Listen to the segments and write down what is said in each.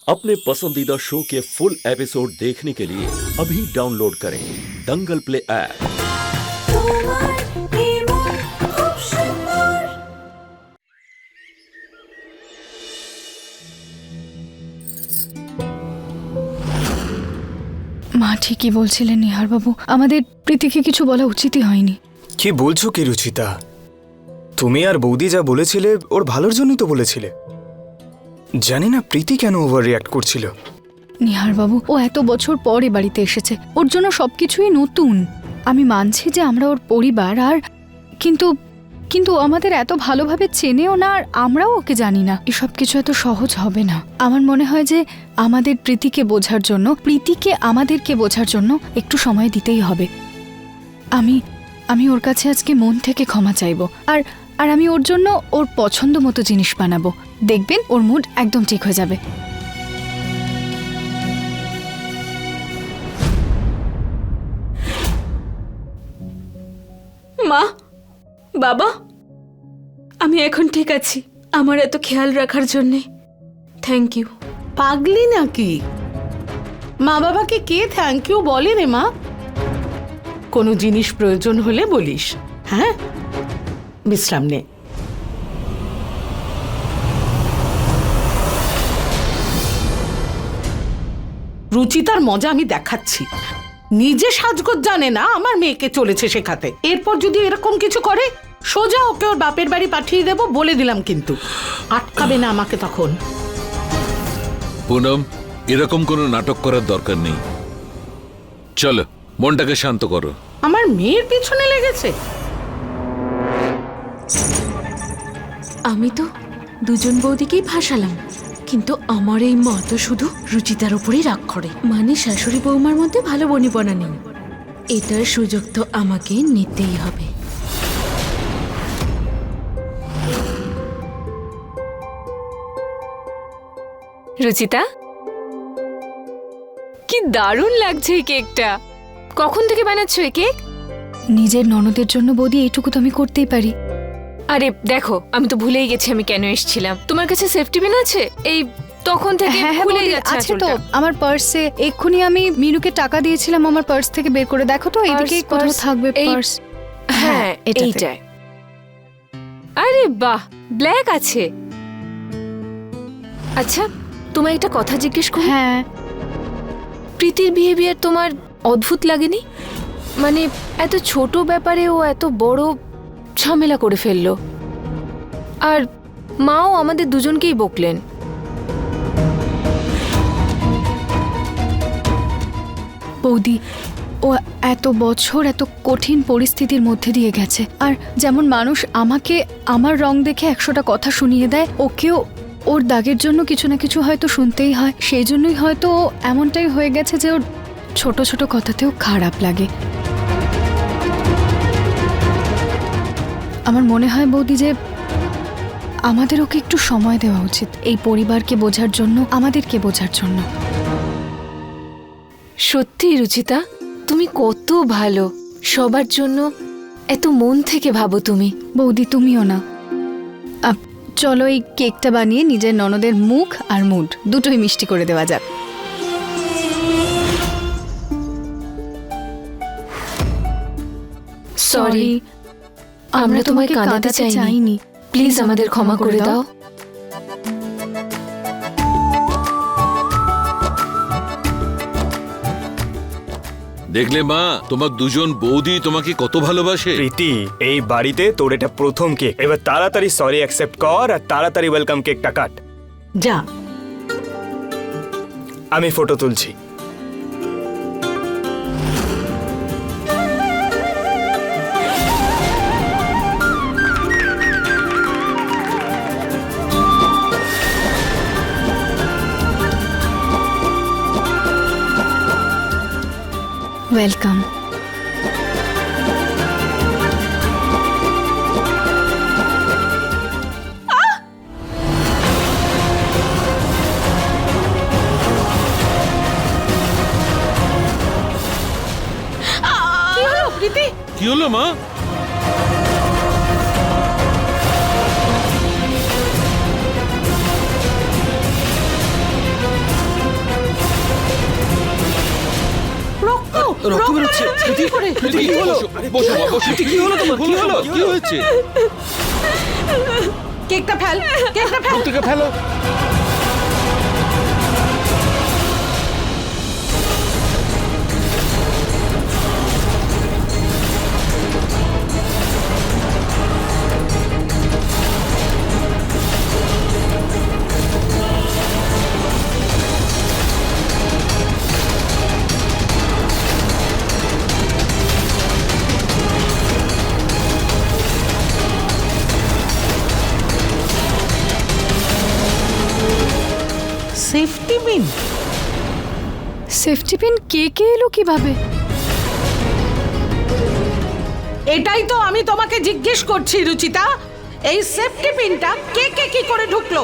अपने पसंदीदा शो के फुल एपिसोड देखने के लिए अभी डाउनलोड करें दंगल प्ले ऐप। মা ঠিকই বলছিলেন নিহার বাবু, আমাদের প্রীতিকে কিছু বলা উচিতই হয়নি। কি বলছো কি রুচিতা? তুমি আর বৌদি যা বলেছিলে ওর ভালোর জন্যই তো বলেছিলে। জানি না প্রীতি কেন ওভার রিঅ্যাক্ট করছিল। নিহার বাবু, ও এত বছর পরে বাড়িতে এসেছে, ওর জন্য সবকিছুই নতুন। আমি মানছি যে আমরা ওর পরিবার, আর কিন্তু কিন্তু আমাদের এত ভালোভাবে চেনেও না, আর আমরাও ওকে জানি না। এসব কিছু এত সহজ হবে না। আমার মনে হয় যে আমাদের প্রীতিকে বোঝার জন্য, প্রীতিকে আমাদেরকে বোঝার জন্য একটু সময় দিতেই হবে। আমি ওর কাছে আজকে মন থেকে ক্ষমা চাইবো, আর আর আমি ওর জন্য ওর পছন্দ মতো জিনিস বানাবো। দেখবেন ওর মুড একদম ঠিক হয়ে যাবে। মা, বাবা, আমি এখন ঠিক আছি। আমার এত খেয়াল রাখার জন্যে থ্যাংক ইউ। পাগলি নাকি? মা বাবাকে কে থ্যাংক ইউ বলে রে মা? কোনো জিনিস প্রয়োজন হলে বলিস। হ্যাঁ, বিশ্রাম নে। রুচিতার মজা আমি দেখাচ্ছি। নিজে সাজগোজ জানে না, আমার মেয়েকে চলেছে শেখাতে। এরপর যদি এরকম কিছু করে সোজা ওকে ওর বাপের বাড়ি পাঠিয়ে দেবো, বলে দিলাম। কিন্তু আটকাবে না আমাকে তখন। পুনম, এরকম কোনো নাটক করার দরকার নেই। চলো, মনটাকে শান্ত করো। আমার মেয়ের পিছনে লেগেছে। আমি তো দুজন বৌদিকেই ভাসালাম, কিন্তু আমার এই মা তো শুধু রুচিতার উপরেই রাগ করে। মানে শাশুড়ি বৌমার মধ্যে ভালো বনিবনা নেই। এটার সুযোগ তো আমাকে নিতেই হবে। রুচিতা, কি দারুণ লাগছে এই কেকটা। কখন থেকে বানাচ্ছো এই কেক? নিজের ননদের জন্য বৌদি, এইটুকু তো আমি করতেই পারি। আরে দেখো, আমি তো ভুলেই গেছি আমি কেন এসেছিলাম। তোমার কাছে সেফটি পিন আছে? এই তখন থেকে হ্যাঁ ভুলে বৌদি, যাচ্ছে আছে তো আঁচলটা। আমার পার্সে। এক্ষুনি আমি মিনুকে টাকা দিয়েছিলাম, আমার পার্স থেকে বের করে দেখো তো, এইদিকে পার্স, কোথাও পার্স, থাকবে এই- পার্স। হ্যাঁ, এটাতে। এইটাই। আরে বাহ, ব্ল্যাক আছে। আচ্ছা, তোমায় একটা কথা জিজ্ঞেস করি। হ্যাঁ, প্রীতির বিহেভিয়ার তোমার অদ্ভুত লাগেনি? মানে এত ছোট ব্যাপারে ও এত বড় ঝামেলা করে ফেললো, আর মাও আমাদের দুজনকেই বকলেন। বৌদি, ও এত বছর এত কঠিন পরিস্থিতির মধ্যে দিয়ে গেছে, আর যেমন মানুষ আমাকে আমার রং দেখে 100টা কথা শুনিয়ে দেয়, ওকেও ওর দাগের জন্য কিছু না কিছু হয়তো শুনতেই হয়। সেই জন্যই হয়তো ও এমনটাই হয়ে গেছে যে ওর ছোট ছোট কথাতেও খারাপ লাগে। আমার মনে হয় বৌদি যে আমাদের ওকে একটু সময় দেওয়া উচিত, এই পরিবারকে বোঝার জন্য, আমাদেরকে বোঝার জন্য। সত্যি রুচিতা, তুমি কত ভালো। সবার জন্য এত মন থেকে ভাবো তুমি। বৌদি, তুমিও না। চলো এই কেকটা বানিয়ে নিজের ননদের মুখ আর মুড দুটোই মিষ্টি করে দেওয়া যাক। সরি, আমরা তোমায় কাঁদাতে চাইনি। প্লিজ আমাদের ক্ষমা করে দাও। দেখলে মা, তোমার দুজন বৌদি তোমাকে কত ভালোবাসে। প্রীতি, এই বাড়িতে তোর এটা প্রথম কেক। এবার তাড়াতাড়ি সরি অ্যাকসেপ্ট কর আর তাড়াতাড়ি ওয়েলকাম কেকটা কাট। যা। আমি ফটো তুলছি। ওয়েলকাম। কি হলো প্রীতি? কি হলো মা? রক্ত বেরোচ্ছে। প্রীতি, প্রীতি, কি হলো? বসো মা, বসো। প্রীতি, কি হলো তোমার? কি হলো? কি হয়েছে? কেকটা ফেল, কেকটা ফেল। থেকে ফেলো। Safety pin? সেফটি পিন কে কে এলো কিভাবে? এটাই তো আমি তোমাকে জিজ্ঞেস করছি রুচিতা, এই সেফটি পিনটা কে কে কি করে ঢুকলো?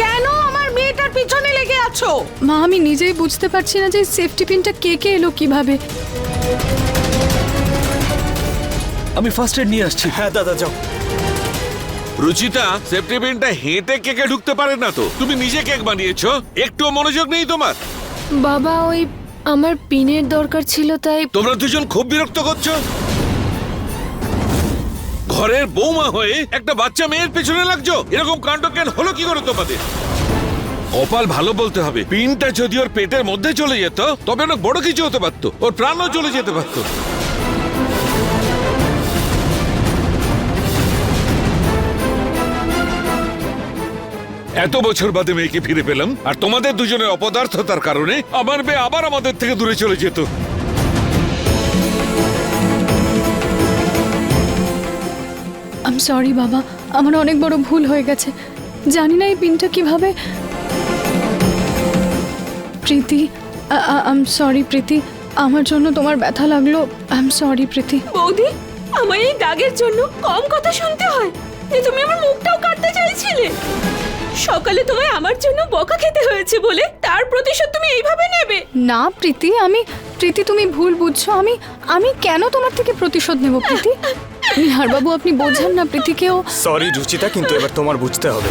কেন আমার মেয়েটার পিছনে লেগে আছো? মা আমি নিজেই বুঝতে পারছি না যে সেফটি পিনটা কে কে এলো কিভাবে। আমি ফার্স্ট এড নিয়ে আসছি। হ্যাঁ দাদা যাও। রুচিতা, সেফটি পিনটা হেঁটে কেকে ঢুকতে পারে না তো। তুমি নিজে কেক বানিয়েছো, একটুও মনোযোগ নেই তোমার। বাবা ওই আমার পিনের দরকার ছিল তাই। তোমরা দুজন খুব বিরক্ত করছো। ঘরের বৌমা হয়ে একটা বাচ্চা মেয়ের পেছনে লাগছো। এরকম কাণ্ড কেন হলো কি করে তোমাদের? কপাল ভালো বলতে হবে, পিনটা যদি ওর পেটের মধ্যে চলে যেত তবে অনেক বড় কিছু হতে পারতো, ওর প্রাণও চলে যেতে পারতো। এত বছর বাদে মেয়েকে ফিরে পেলাম, আর তোমাদের দুজনের অপদার্থতার কারণে আমার মেয়ে আবার আমাদের থেকে দূরে চলে যেত। আই এম সরি বাবা, আমার অনেক বড় ভুল হয়ে গেছে। জানি না এই পিনটা কিভাবে। প্রীতি, আই এম সরি প্রীতি, আমার জন্য তোমার ব্যথা লাগলো। আই এম সরি প্রীতি। বৌদি, আমার এই দাগের জন্য কম কথা শুনতে হয় যে তুমি আমার মুখটাও কাটতে চাইছিলে। সকালে তোমায় আমার জন্য বকা খেতে হয়েছে বলে তার প্রতিশোধ তুমি এইভাবে নেবে? না প্রীতি, প্রীতি তুমি ভুল বুঝছো। আমি কেন তোমার থেকে প্রতিশোধ নেব প্রীতি? নিহার বাবু আপনি বোঝেন না প্রীতিকেও। সরি রুচিতা, কিন্তু এবার তোমার বুঝতে হবে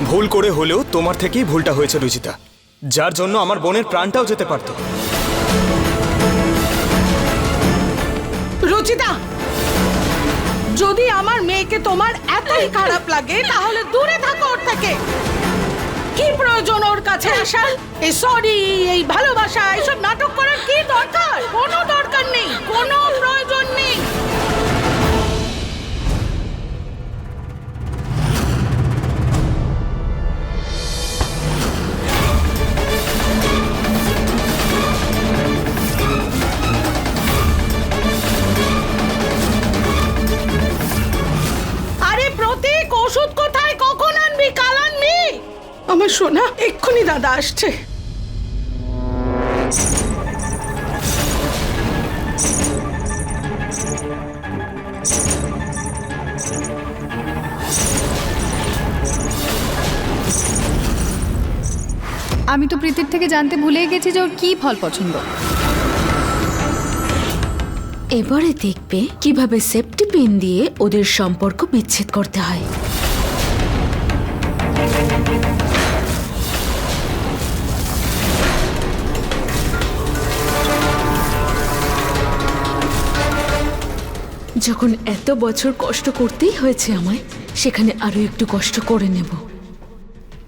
ভুল করে হলেও তোমার থেকেই ভুলটা হয়েছে রুচিতা, যার জন্য আমার বোনের প্রাণটাও যেতে পারতো। রুচিতা, যদি আমার মেয়েকে তোমার এতই খারাপ লাগে তাহলে দূরে থাকো ওর থেকে। কি প্রয়োজন ওর কাছে আসার? এই সরি, এই ভালোবাসা, এইসব নাটক করার কি দরকার? কোনো দরকার নেই, কোনো প্রয়োজন নেই। ওষুধ কোথায়, কখন আনবি? কাল আনবি? আমার সোনা, এক্ষুনি দাদা আসছে। আমি তো প্রীতির থেকে জানতে ভুলেই গেছি যে ওর কি ফল পছন্দ। এবারে দেখবে কিভাবে সেফটি পিন দিয়ে ওদের সম্পর্ক বিচ্ছেদ করতে হয়। যখন এত বছর কষ্ট করতেই হয়েছে আমায়, সেখানে আরো একটু কষ্ট করে নেব।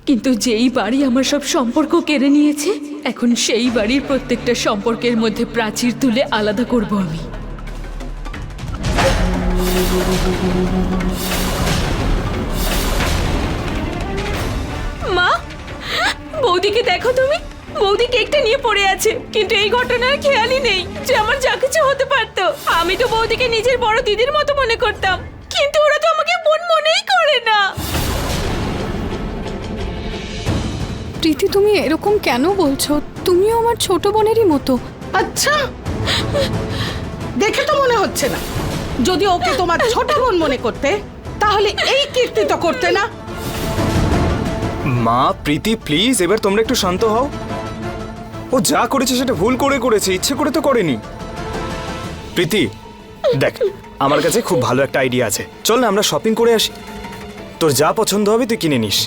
কিন্তু যেই বাড়ি আমার সব সম্পর্ক কেড়ে নিয়েছে, এখন সেই বাড়ির প্রত্যেকটা সম্পর্কের মধ্যে প্রাচীর তুলে আলাদা করব আমি। মা, বৌদিকে দেখো তুমি। বৌদি কেকটা নিয়ে পড়ে আছে, কিন্তু এই ঘটনার খেয়ালই নেই যে আমার যা কিছু হতে পারতো। আমি তো বৌদিকে নিজের বড় দিদির মতো মনে করতাম, কিন্তু ওরা তো আমাকে বোন মনেই করে না। প্রীতি তুমি এরকম কেন বলছো? তুমিও আমার ছোট বোনেরই মতো। আচ্ছা, দেখে তো মনে হচ্ছে না। যদি ওকে তোমার ছোট বোন মনে করতে তাহলে এই কীর্তি তো করতে না। মা প্রীতি প্লিজ, এবার তোমরা একটু শান্ত হও। ও যা করেছে সেটা ভুল করে করেছে, ইচ্ছে করে তো করেনি। প্রীতি দেখ, আমার কাছে খুব ভালো একটা আইডিয়া আছে, চল না আমরা শপিং করে আসি। তোর যা পছন্দ হবে তুই কিনে নিস।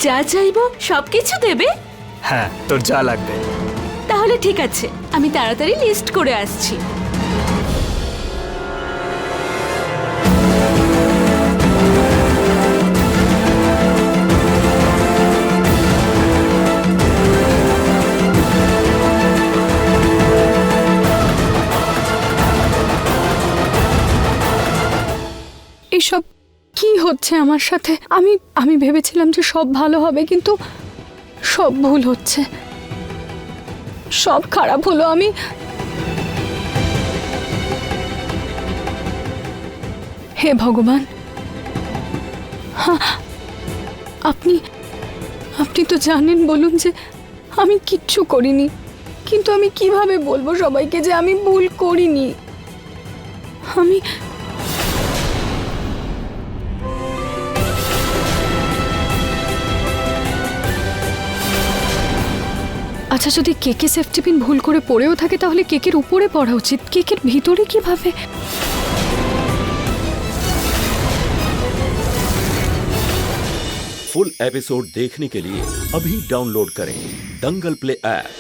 যা চাইবো সবকিছু দেবে? হ্যাঁ, তোর যা লাগবে। তা তাহলে ঠিক আছে, আমি তাড়াতাড়ি লিস্ট করে আসছি। এসব কি হচ্ছে আমার সাথে? আমি ভেবেছিলাম যে সব ভালো হবে, কিন্তু সব ভুল হচ্ছে, সব খারাপ হলো। হে ভগবান, আপনি তো জানেন, বলুন যে আমি কিচ্ছু করিনি, কিন্তু আমি কিভাবে বলবো সবাইকে যে আমি ভুল করিনি? আচ্ছা, যদি কেকে সেফটি পিন ভুল করে পড়েও থাকে তাহলে কেকের উপরে পড়া উচিত, কেকের ভিতরে কিভাবে? फुल एपिसोड देखने के लिए अभी डाउनलोड करें दंगल प्ले ऐप।